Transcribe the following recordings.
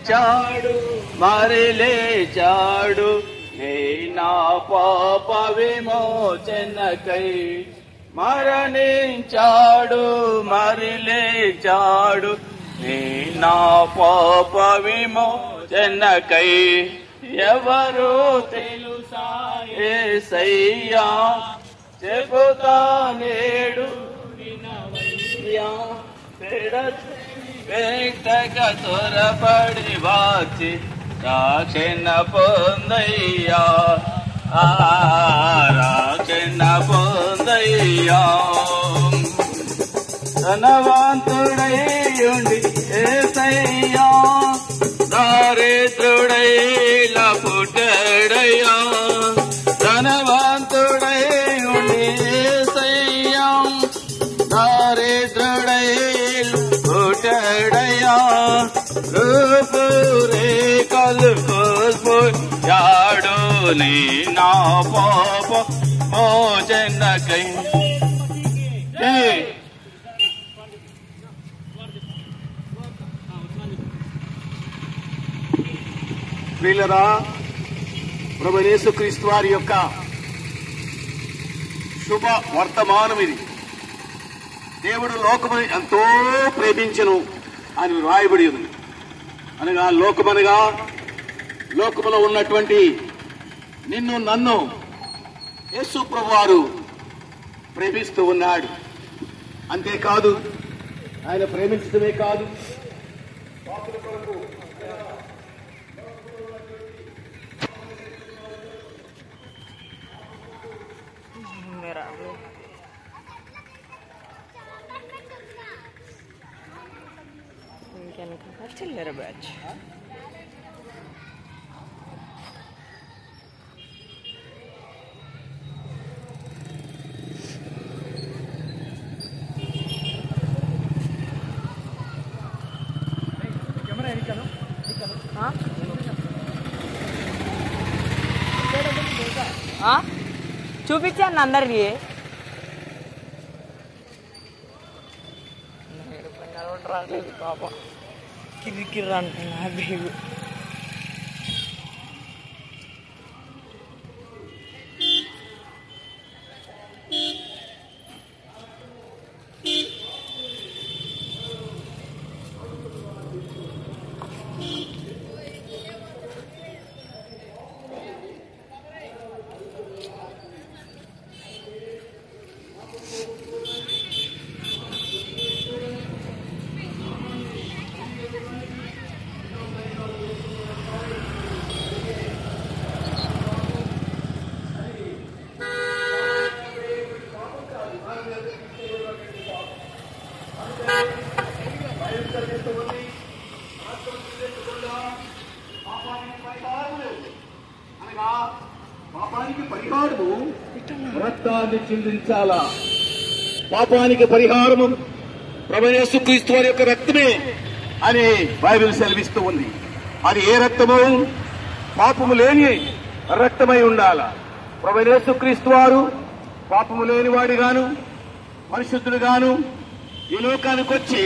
చాడు మరి లేచాడు నే నా పాప విమోచనకై మరణించాడు మరి లేచాడు నే నా పాప విమోచనకై ఎవరు తెలుసా యేసయ్యా చెబుతా నేడు వినవయ్యా వ్యక్తగా త్వరపడి వచ్చి రక్షణ పొందయ్యా రక్షణ పొందయ్యా ధనవంతుడై ఉండి యేసయ్యా దారిద్రుడై పుట్టడయ్యా ధనవంతుడై ఉండి యేసయ్యా దారిద్రుడై పుట్టడయ్యా రూపురేఖలు కోల్పోయాడు నీ నా పాప మోచనకై ప్రియులరా, ప్రభువైన యేసుక్రీస్తు వారి యొక్క శుభ వర్తమానం ఇది. దేవుడు లోకమును ఎంతో ప్రేమించెను అని రాయబడి ఉంది. అనగా లోకములో ఉన్నటువంటి నిన్ను నన్ను యేసు ప్రభువారు ప్రేమిస్తూ ఉన్నాడు. అంతేకాదు, ఆయన ప్రేమించడమే కాదు, పాపుల కొరకు చిల్లర బ్యాచ్ చూపించాను అందరికి రాలేదు పాప కిరికిర్ర అంటున్నా బేగు పాపానికి పరిహారము రక్తాన్ని చిందించాలా. పాపానికి పరిహారము ప్రభువైన యేసుక్రీస్తు వారి యొక్క రక్తమే అని బైబిల్ సెలవిస్తూ ఉంది. అది ఏ రక్తము? పాపము లేని రక్తమై ఉండాల. ప్రభువైన యేసుక్రీస్తు వారు పాపము లేని వాడిగాను పరిశుద్ధుడుగాను ఈ లోకానికి వచ్చి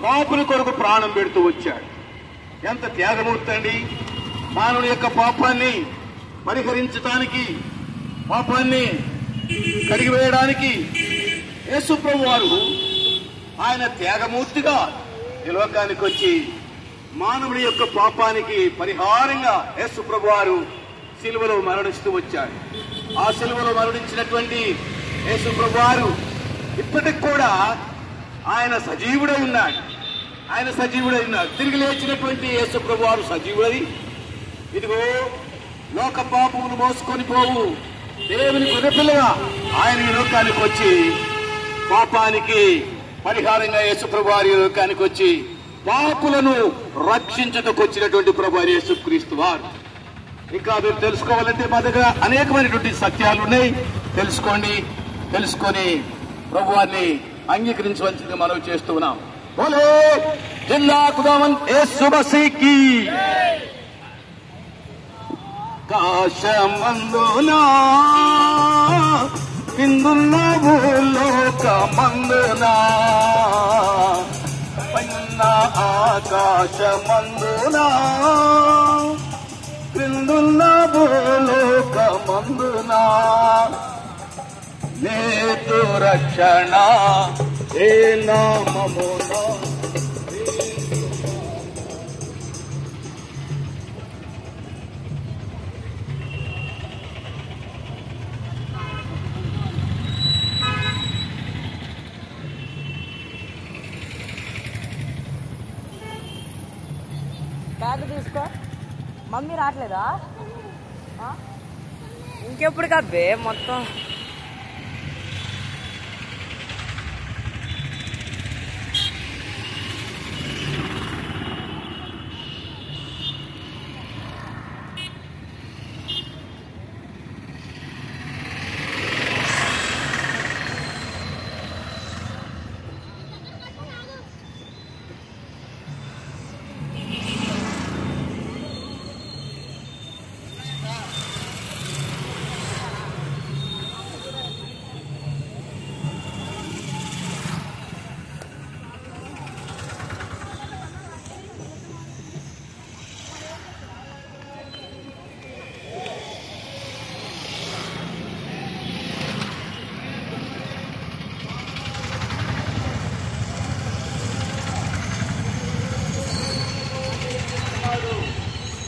పాపుల కొరకు ప్రాణం పెడుతూ వచ్చాడు. ఎంత త్యాగమూర్తి అండి! మానవుని యొక్క పాపాన్ని పరిహరించడానికి, పాపాన్ని కడిగివేయడానికి యేసు ప్రభు వారు ఆయన త్యాగమూర్తిగా ఈ లోకానికి వచ్చి మానవుడి యొక్క పాపానికి పరిహారంగా యేసు ప్రభు వారు సిలువలో మరణిస్తూ వచ్చాడు. ఆ సిలువలో మరణించినటువంటి యేసు ప్రభు వారు ఇప్పటికి కూడా ఆయన సజీవుడై ఉన్నాడు. తిరిగి లేచినటువంటి యేసు ప్రభు వారు సజీవుడై ఇదిగో లోక పాపమును మోసుకొని పోవు దేవుని గొర్రెపిల్లగా ఆయన ఈ లోకానికి వచ్చి పాపానికి పరిహారంగా యేసు ప్రభు వారి లోకానికి వచ్చి పాపులను రక్షించుటకు వచ్చినటువంటి ప్రభు వారి యేసుక్రీస్తు వారు. ఇంకా మీరు తెలుసుకోవాలంటే మా దగ్గర అనేకమైనటువంటి సత్యాలు ఉన్నాయి. తెలుసుకొని ప్రభు వారిని అంగీకరించవలసింది మనం చేస్తూ ఉన్నాం. బోలే జిందా ఖుదావన్ యేసు మసీహ్ కీ. కాశమందునా కిందున్న భూలోకమందునా పైనున్న ఆకాశమందునా క్రిందున్న భూలోకమందునా నేతు రక్షణ ఏ నామమునా బ్యాగ్ తీసుకో. మమ్మీ రావట్లేదా? ఇంకెప్పుడు కబ్బే మొత్తం.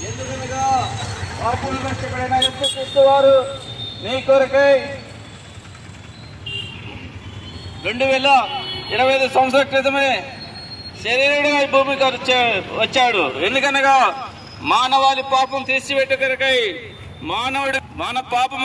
ఎందుకనగా పాపుల రక్షకుడైన యేసుక్రీస్తు వారు నీ కొరకై 2025 సంవత్సరాల క్రితమే శరీరుడిగా ఈ భూమికి వచ్చాడు. ఎందుకనగా మానవాళి పాపం తీసిపెట్టు కొరకై మన పాపం